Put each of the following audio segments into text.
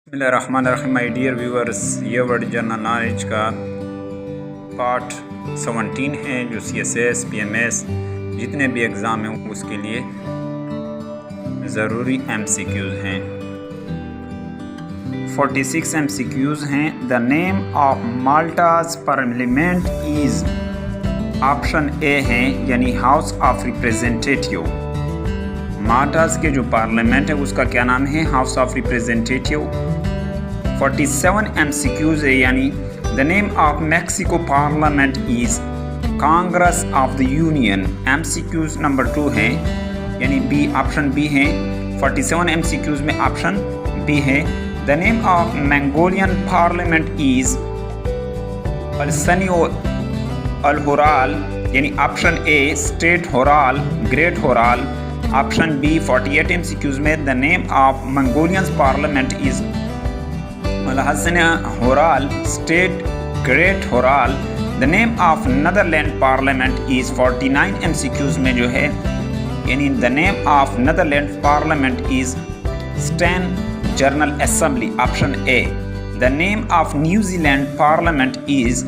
बिस्मिल्लाहिर्रहमानिर्रहीम। My dear viewers, ये word general knowledge का पार्ट 17 है जो CSS PMS जितने भी एग्ज़ाम हैं उसके लिए ज़रूरी MCQs हैं। 46 MCQs हैं। The name of Malta's parliament is option A है यानी हाउस ऑफ रिप्रेजेंटेटिव। माल्टाज के जो पार्लियामेंट है उसका क्या नाम है? House of representative. 47 MCQs है यानी the name of Mexico parliament is Congress of the union. MCQs number 2 है यानी बी, ऑप्शन बी है। 47 MCQs में ऑप्शन बी है। The name of Mongolian parliament is अल्सनियो अल होराल यानी option A state Khural, great Khural. Option B 48 MCQs में the name of Mongolian parliament is हसन Khural, state great Khural. The name of Netherland parliament is 49 MCQs में जो है यानी the name of Netherland parliament is Staten general assembly, option A. The name of New Zealand parliament is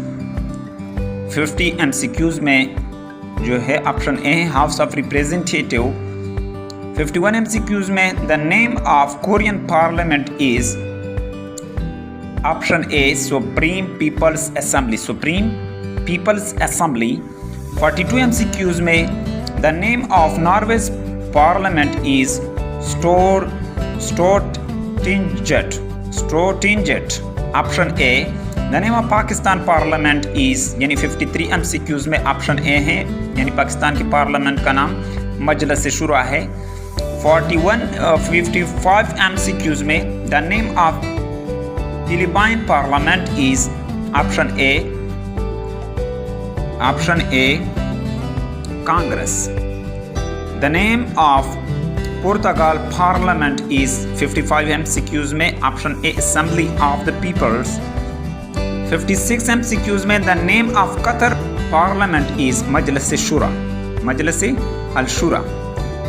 50 MCQs में जो है option A house of representative. 51 MCQs में the name of Korean parliament is option A supreme people's assembly, supreme people's assembly. 42 MCQs में the name of Norway's parliament is Stortinget, option A. The name of Pakistan parliament is यानी 53 MCQs में option A है यानी पाकिस्तान के parliament का नाम मजलिस से शुरू है। 55 MCQs में the name of Philippine parliament is option A congress. The name of Portugal parliament is 55 MCQs में option A assembly of the people's. 56 MCQs में the name of Qatar parliament is Majlis Shura, Majlis al Shura.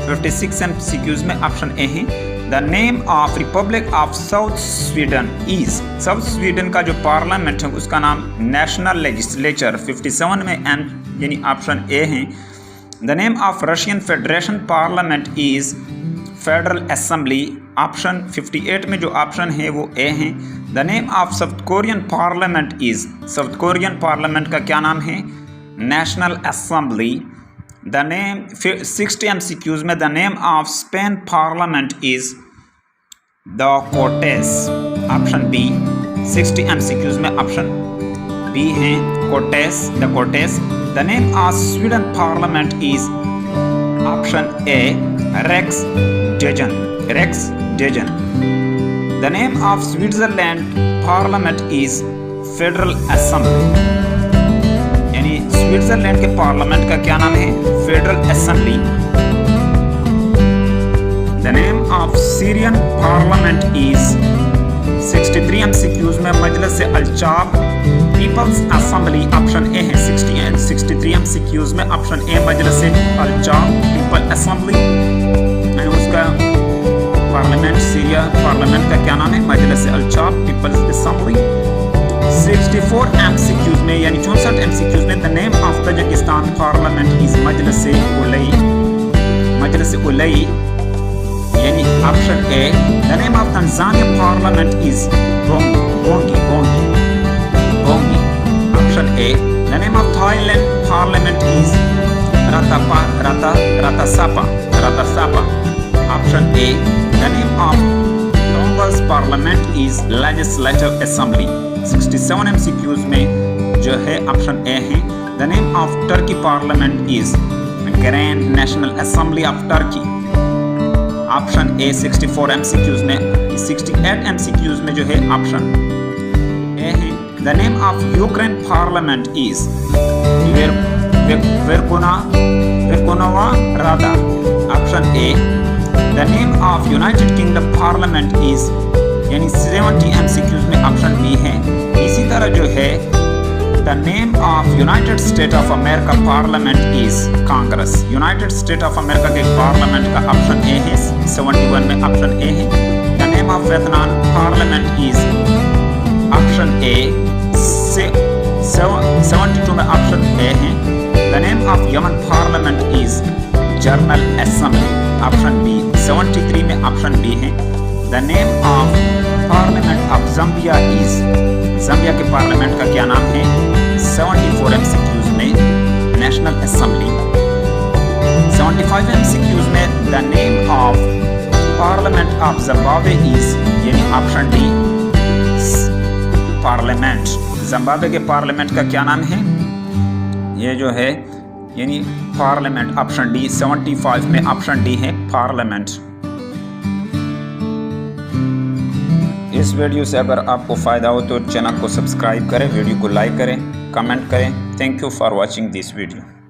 56 MCQs में option A है। The name of republic of south Sweden is, south Sweden का जो parliament है उसका नाम national legislature. 57 में N यानी ऑप्शन ए है। The name of Russian Federation parliament is federal assembly, option 58 में जो ऑप्शन है वो ए है। The name of South Korean parliament is, South Korean parliament का क्या नाम है? National assembly. The name 60 MCQs में the name of Spain parliament is the Cortes, option B. 60 MCQs में ऑप्शन बी है Cortes, the Cortes. The name of Sweden parliament is option A racks डेजन, Riksdag. The name of Switzerland parliament is federal assembly यानी Switzerland के parliament का क्या नाम है? Federal assembly. The name of Syrian parliament is 63 MCQs में मजलिस से अलचाब पीपल्स असेंबली, ऑप्शन ए है। 63 MCQs में ऑप्शन ए मजलिस से अलचाब पीपल असेंबली यानी उसका पार्लियामेंट, सीरिया पार्लियामेंट का क्या नाम है? मजलिस से अलचाब पीपल्स असेंबली। 64 MCQs में यानी 64 MCQs में the name of Tajikistan parliament is Majlis उलई यानी option A. The name of Tanzania parliament is Bunge, option A. The name of Thailand parliament is Rathasapha, option A. The name of Tonga's parliament is legislative assembly. 67 MCQs में जो है option A है। The name of Turkey parliament is grand national assembly of Turkey, option A. 64 MCQs में 68 MCQs में जो है option A है। The name of Ukraine parliament is Verkhovna Rada, option A. The name of United Kingdom parliament is यानी 70 MCQs में option B है। इसी तरह जो है the name of United State of America parliament is congress, United State of America के parliament का option A है। 71 में ऑप्शन ए है। The name of Vietnam parliament is option A 72 में ऑप्शन ए है। The name of Yemen parliament is general assembly, option B. 73 में option B है। The name of parliament of Zambia is, Zambia के parliament का क्या नाम है? 74 MCQs में नेशनल असेंबली। 75 MCQs में the name of parliament of Zimbabwe is, यानी ऑप्शन डी पार्लियामेंट। जिम्बाब्वे के पार्लियामेंट का क्या नाम है? ये जो है यानी पार्लियामेंट, ऑप्शन डी। 75 में ऑप्शन डी है पार्लियामेंट। इस वीडियो से अगर आपको फ़ायदा हो तो चैनल को सब्सक्राइब करें, वीडियो को लाइक करें, कमेंट करें। Thank you for watching this video.